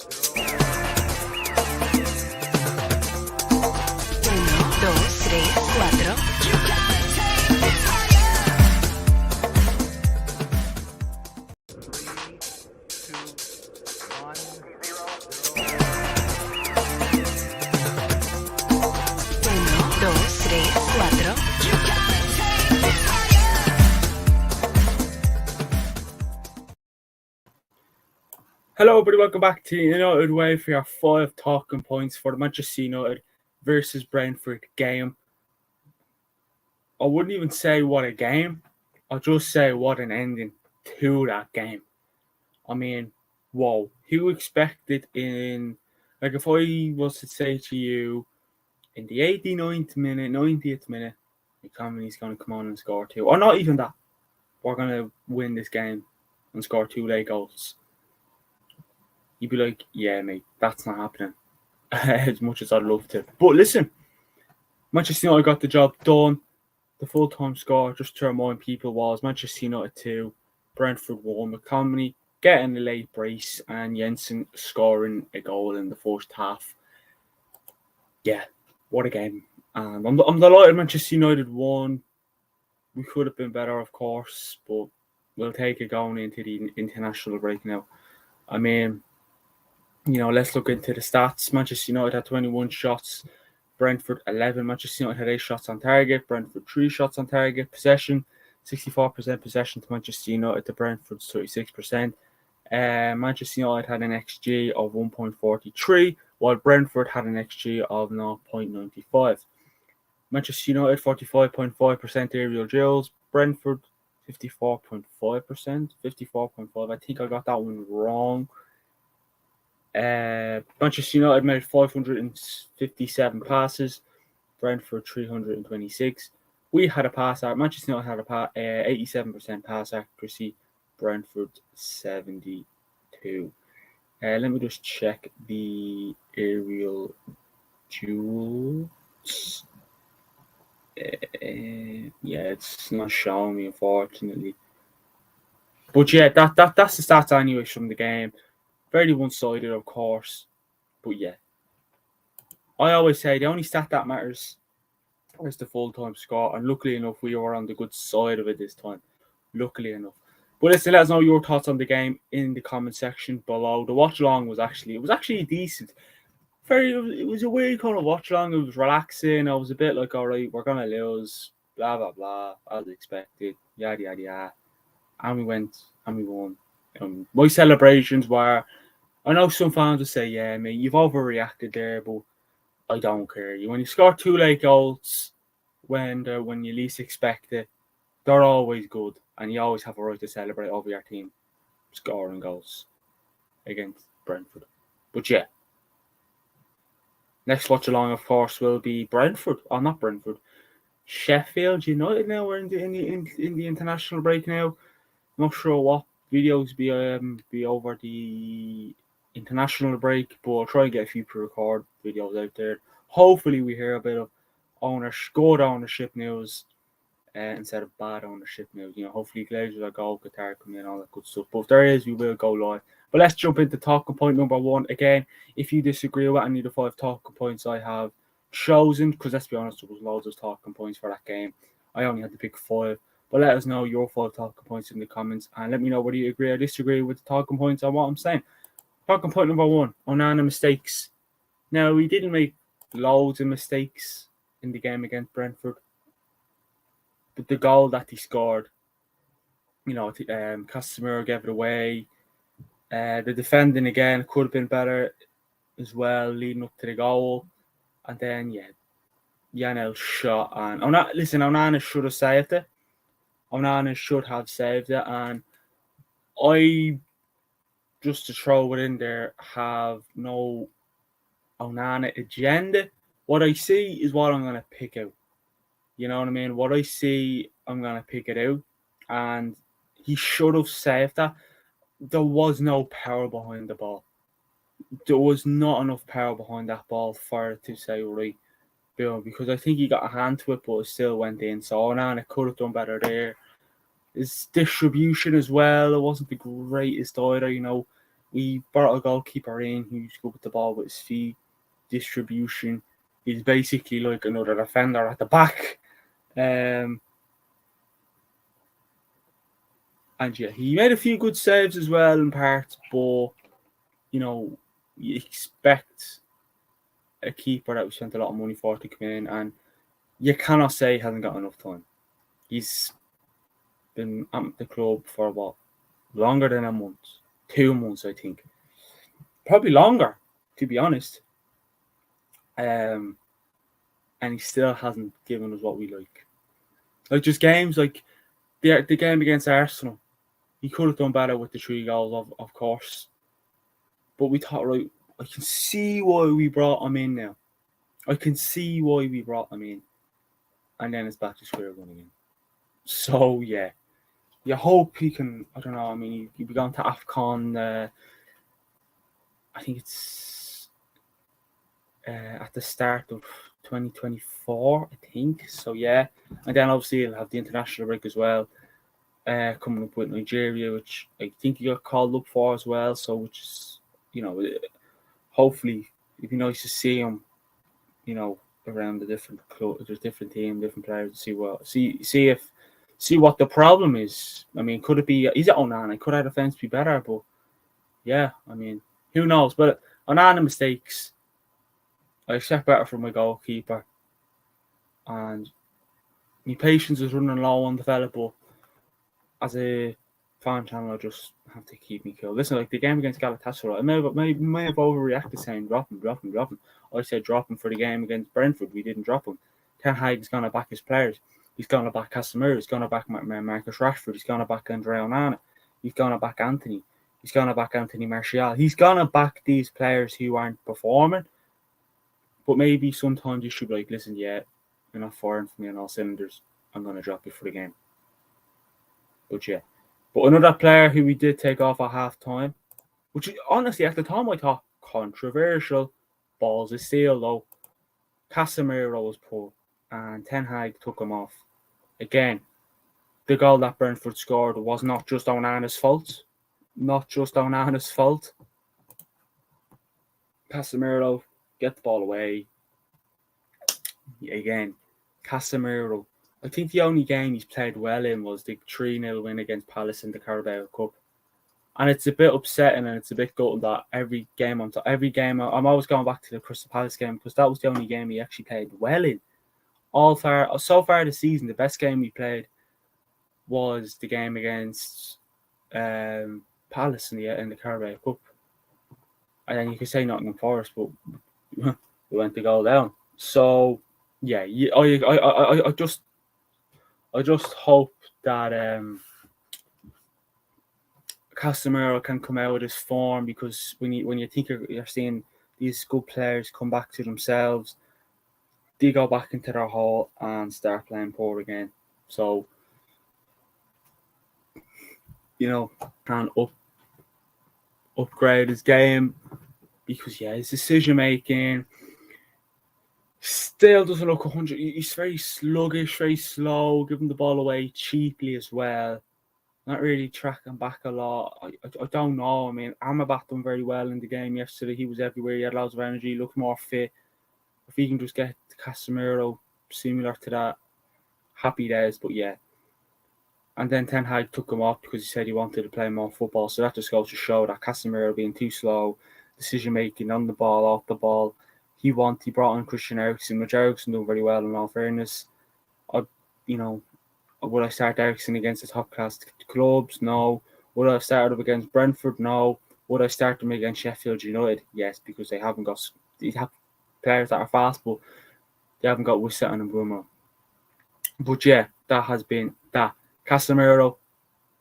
Dos, tres, cuatro. Uno, dos, tres, cuatro. Hello, everybody. Welcome back to United Way for your 5 talking points for the Manchester United versus Brentford game. I wouldn't even say what a game. I'll just say what an ending to that game. I mean, whoa. Who expected if I was to say to you in the 89th minute, 90th minute, Mctominay's going to come on and score 2. Or not even that. We're going to win this game and score 2 late goals. You'd be like, yeah, mate, that's not happening. As much as I'd love to. But listen, Manchester United got the job done. The full-time score, just to remind people, was Manchester United 2, Brentford 1. Mctominay getting a late brace and Jensen scoring a goal in the first half. Yeah, what a game. And I'm delighted Manchester United won. We could have been better, of course, but we'll take it going into the international break now. I mean, let's look into the stats. Manchester United had 21 shots, Brentford 11. Manchester United had 8 shots on target, Brentford 3 shots on target. Possession, 64% possession to Manchester United, to Brentford's 36%. Manchester United had an XG of 1.43, while Brentford had an XG of 0.95. Manchester United 45.5% aerial duels, Brentford 54.5%, 54.5. I think I got that one wrong. Manchester United made 557 passes, Brentford 326. We had a pass out. Manchester United had a 87% pass accuracy, Brentford 72. Let me just check the aerial duels. It's not showing me, unfortunately. But yeah, that's the stats anyways from the game. Very one-sided, of course. But yeah. I always say the only stat that matters is the full-time score. And luckily enough, we were on the good side of it this time. Luckily enough. But listen, let us know your thoughts on the game in the comment section below. The watch-along was actually decent. It was a weird kind of watch-along. It was relaxing. I was a bit like, all right, we're going to lose. Blah, blah, blah. As expected. Yada, yada, yada. And we went and we won. My celebrations were... I know some fans will say, yeah, mate, you've overreacted there, but I don't care. When you score 2 late goals, when you least expect it, they're always good, and you always have a right to celebrate over your team scoring goals against Brentford. But yeah, next watch along, of course, will be Brentford. Oh, not Brentford. Sheffield United. Now we're in the international break now. Not sure what videos be over the international break, but I'll try and get a few pre-record videos out there. Hopefully we hear a bit of good ownership news instead of bad ownership news. Hopefully Glazers are goal, Qatar come in, all that good stuff. But if there is, we will go live. But let's jump into talking point number 1. Again, if you disagree with any of the 5 talking points I have chosen, because let's be honest, there was loads of talking points for that game. I only had to pick 5. But let us know your 5 talking points in the comments, and let me know whether you agree or disagree with the talking points on what I'm saying. Talking point number 1, Onana mistakes. Now, we didn't make loads of mistakes in the game against Brentford, but the goal that he scored, Casemiro gave it away. The defending again could have been better as well, leading up to the goal. And then, Janel's shot. And Onana should have saved it. Onana should have saved it. And I, just to throw it in there, have no Onana agenda. What I see is what I'm going to pick out. You know what I mean? What I see, I'm going to pick it out. And he should have saved that. There was no power behind the ball. There was not enough power behind that ball for it to say, right, Bill, because I think he got a hand to it, but it still went in. So Onana could have done better there. His distribution as well, it wasn't the greatest either, we brought a goalkeeper in who's good with the ball with his feet, distribution. He's basically like another defender at the back. And yeah, he made a few good saves as well in parts, but you expect a keeper that we spent a lot of money for to come in, and you cannot say he hasn't got enough time. He's been at the club for what, longer than a month, 2 months, I think, probably longer, to be honest. And he still hasn't given us what we like. Like just games like the game against Arsenal, he could have done better with the 3 goals, of course. But we thought, right, I can see why we brought him in now. I can see why we brought him in. And then it's back to square one again. So, yeah. You hope he can, I don't know, I mean, he'll be going to AFCON, I think it's at the start of 2024, I think. So, yeah. And then obviously he'll have the international break as well, coming up with Nigeria, which I think he got called up for as well. So, which is, hopefully it'd be nice to see him, around the different team, different players, see what the problem is. I mean, could it be? Is it Onana? Could our defense be better? But yeah, I mean, who knows? But Onana mistakes, I expect better from my goalkeeper, and my patience is running low on the fella. But as a fan channel, I just have to keep me cool. Listen, like the game against Galatasaray, I may have overreacted saying drop him. I said drop him for the game against Brentford. We didn't drop him. Ten Hag's going to back his players. He's going to back Casemiro. He's going to back Marcus Rashford. He's going to back Andre Onana. He's going to back Anthony. He's going to back Anthony Martial. He's going to back these players who aren't performing. But maybe sometimes you should be like, listen, yeah, you're not firing for me on all cylinders. I'm going to drop you for the game. But yeah. But another player who we did take off at half time, which honestly at the time I thought controversial, balls of steel though. Casemiro was poor and Ten Hag took him off. Again, the goal that Brentford scored was not just Onana's fault. Casemiro, get the ball away. Again, Casemiro, I think the only game he's played well in was the 3-0 win against Palace in the Carabao Cup. And it's a bit upsetting and it's a bit gutting that every game I'm always going back to the Crystal Palace game because that was the only game he actually played well in. So far this season, the best game he played was the game against Palace in the Carabao Cup. And then you could say Nottingham Forest, but we went to go down. So yeah, I just hope that Casemiro can come out of this form because when you think you're seeing these good players come back to themselves, they go back into their hole and start playing poor again. So can upgrade his game because his decision making still doesn't look 100. He's very sluggish, very slow, giving the ball away cheaply as well. Not really tracking back a lot. I don't know. I mean, Amrabat done very well in the game yesterday. He was everywhere. He had lots of energy, looked more fit. If he can just get Casemiro similar to that, happy days. But yeah. And then Ten Hag took him off because he said he wanted to play more football. So that just goes to show that Casemiro being too slow, decision making on the ball, off the ball. He brought in Christian Eriksen, which Eriksen doing very well in all fairness. Would I start Eriksen against the top class clubs? No. Would I start him against Brentford? No. Would I start them against Sheffield United? Yes, because they have players that are fast, but they haven't got Wissett and Mbeumo. But yeah, that has been that. Casemiro,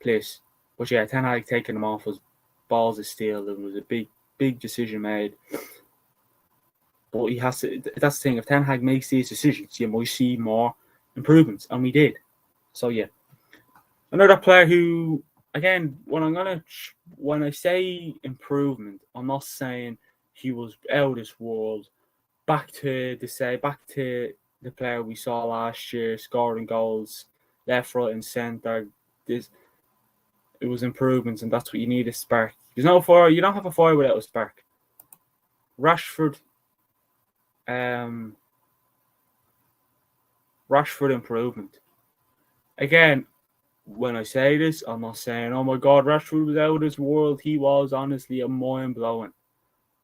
please. But yeah, Ten Hag taking him off was balls of steel. It was a big decision made. But he has to. That's the thing. If Ten Hag makes these decisions, you might see more improvements, and we did. So yeah, another player who, again, when I say improvement, I'm not saying he was out of this world. Back to the player we saw last year, scoring goals left, right, and centre. It was improvements, and that's what you need to spark There's no fire. You don't have a fire without a spark. Rashford improvement. Again, when I say this, I'm not saying, oh my God, Rashford was out of this world. He was honestly a mind blowing.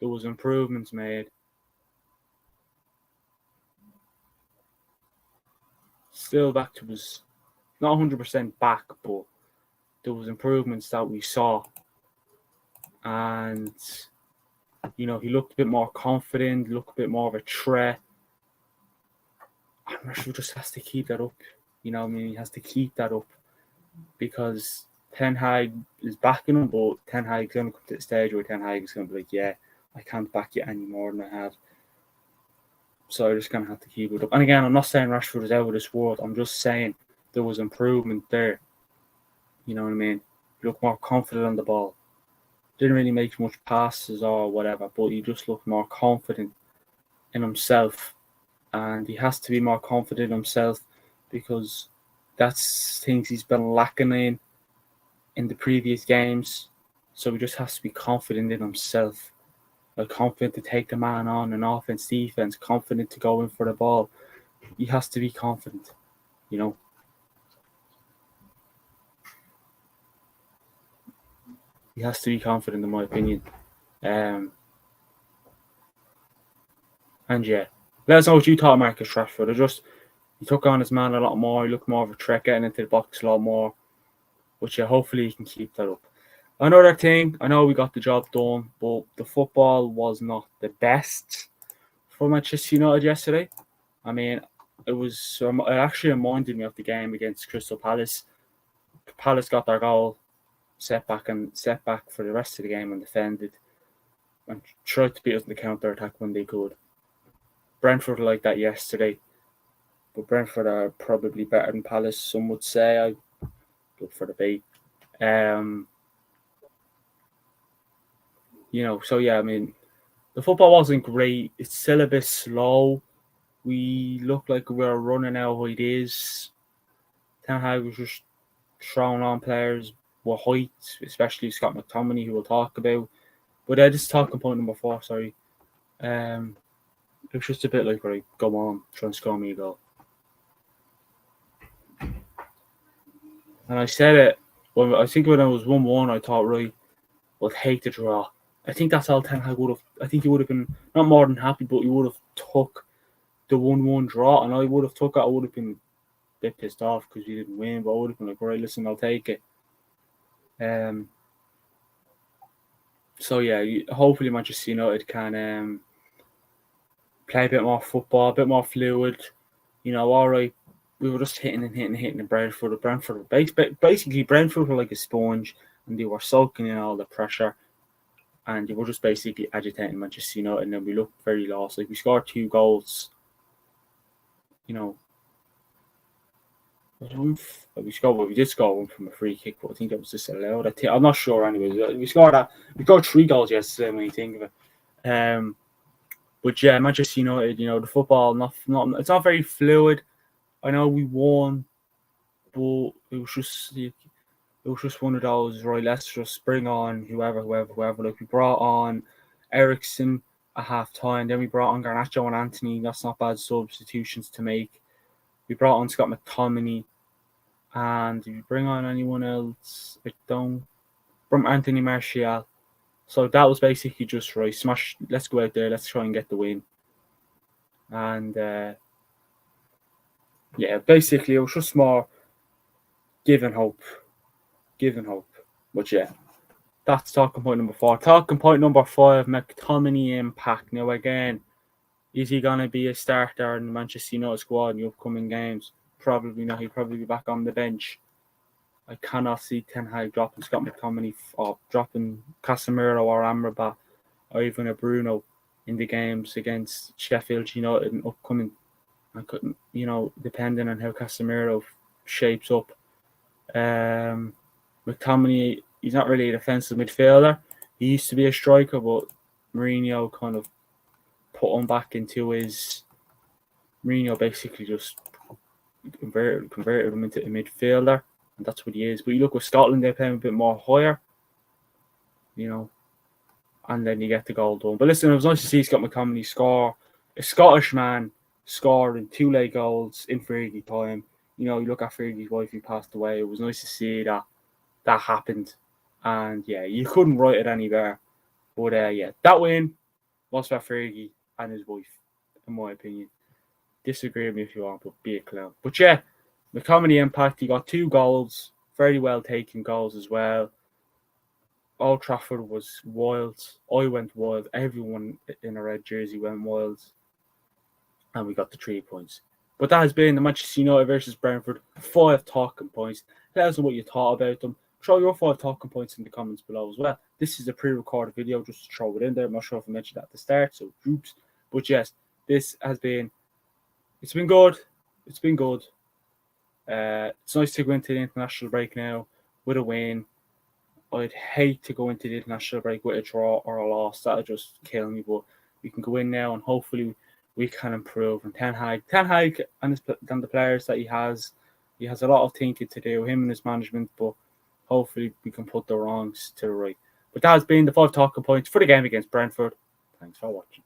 There was improvements made. Still back to was not 100% back, but there was improvements that we saw. And, he looked a bit more confident, looked a bit more of a threat. And Rashford just has to keep that up. He has to keep that up because Ten Hag is backing him, but Ten Hag's going to come to the stage where Ten Hag is going to be like, yeah, I can't back you any more than I have. So I'm just going to have to keep it up. And again, I'm not saying Rashford is out of this world. I'm just saying there was improvement there. You know what I mean? He looked more confident on the ball. Didn't really make much passes or whatever, but he just looked more confident in himself. And he has to be more confident in himself because that's things he's been lacking in the previous games. So he just has to be confident in himself. Like confident to take the man on an offense, defense, confident to go in for the ball. He has to be confident, He has to be confident, in my opinion. And yeah, let us know what you thought, Marcus Rashford. He took on his man a lot more. He looked more of a threat, getting into the box a lot more. But yeah, hopefully he can keep that up. Another thing, I know we got the job done, but the football was not the best for Manchester United yesterday. I mean, it actually reminded me of the game against Crystal Palace. Palace got their goal, set back for the rest of the game and defended and tried to beat us in the counter attack when they could. Brentford like that yesterday, but Brentford are probably better than Palace. Some would say. I look for the bait. So yeah, I mean, the football wasn't great. It's still a bit slow. We look like we're running out of ideas. Ten Hag was just throwing on players with height, especially Scott McTominay, who we'll talk about. But this is talking point number 4, sorry. It was just a bit like, right, go on, try and score me a goal. And I said it, when I was 1-1, I thought, right, we'll take the draw. I think that's all Ten Hag would have. I think he would have been not more than happy, but he would have took the 1-1 draw, and I would have took it. I would have been a bit pissed off because we didn't win, but I would have been like, right, listen, I'll take it. So yeah, hopefully Manchester United can play a bit more football, a bit more fluid. All right, we were just hitting in Brentford. Basically, Brentford were like a sponge, and they were soaking in all the pressure. And they were just basically agitating Manchester United, and then we looked very lost. Like, we scored 2 goals. We did score one from a free kick, but I think it was disallowed. I'm not sure. Anyways, we scored 3 goals yesterday when you think of it. But yeah, Manchester United. The football it's not very fluid. I know we won, but it was just one of those, right, let's just bring on whoever. Like, we brought on Eriksen at half-time, then we brought on Garnacho and Anthony. That's not bad substitutions to make. We brought on Scott McTominay, and did we bring on anyone else? From Anthony Martial. So that was basically just, right, smash, let's go out there, let's try and get the win. And yeah, basically it was just more giving hope. But yeah, that's talking point number 4. Talking point number 5, McTominay impact. Now again, is he going to be a starter in the Manchester United squad in the upcoming games? Probably not. He'll probably be back on the bench. I cannot see Ten Hag dropping Scott McTominay or dropping Casemiro or Amrabat or even a Bruno in the games against Sheffield United and upcoming. I couldn't, depending on how Casemiro shapes up. McTominay, he's not really a defensive midfielder. He used to be a striker, but Mourinho kind of put him back into his. Mourinho basically just converted him into a midfielder, and that's what he is. But you look with Scotland, they play him a bit more higher. and then you get the goal done. But listen, it was nice to see Scott McTominay score. A Scottish man scoring 2 late goals in Fergie time. You look at Fergie's wife who passed away. It was nice to see that happened. And yeah, you couldn't write it any better. But yeah, that win was for Fergie and his wife, in my opinion. Disagree with me if you want, but be a clown. But yeah, McTominay impact. He got 2 goals, very well taken goals as well. Old Trafford was wild. I went wild. Everyone in a red jersey went wild. And we got the 3 points. But that has been the Manchester United versus Brentford 5 talking points. Let us know what you thought about them. Throw your 5 talking points in the comments below as well. This is a pre-recorded video just to throw it in there. I'm not sure if I mentioned that at the start, so oops. But yes, it's been good. It's been good. It's nice to go into the international break now with a win. I'd hate to go into the international break with a draw or a loss. That would just kill me. But we can go in now and hopefully we can improve. And Ten Hag and the players that he has a lot of thinking to do, him and his management. But hopefully we can put the wrongs to the right. But that has been the 5 talking points for the game against Brentford. Thanks for watching.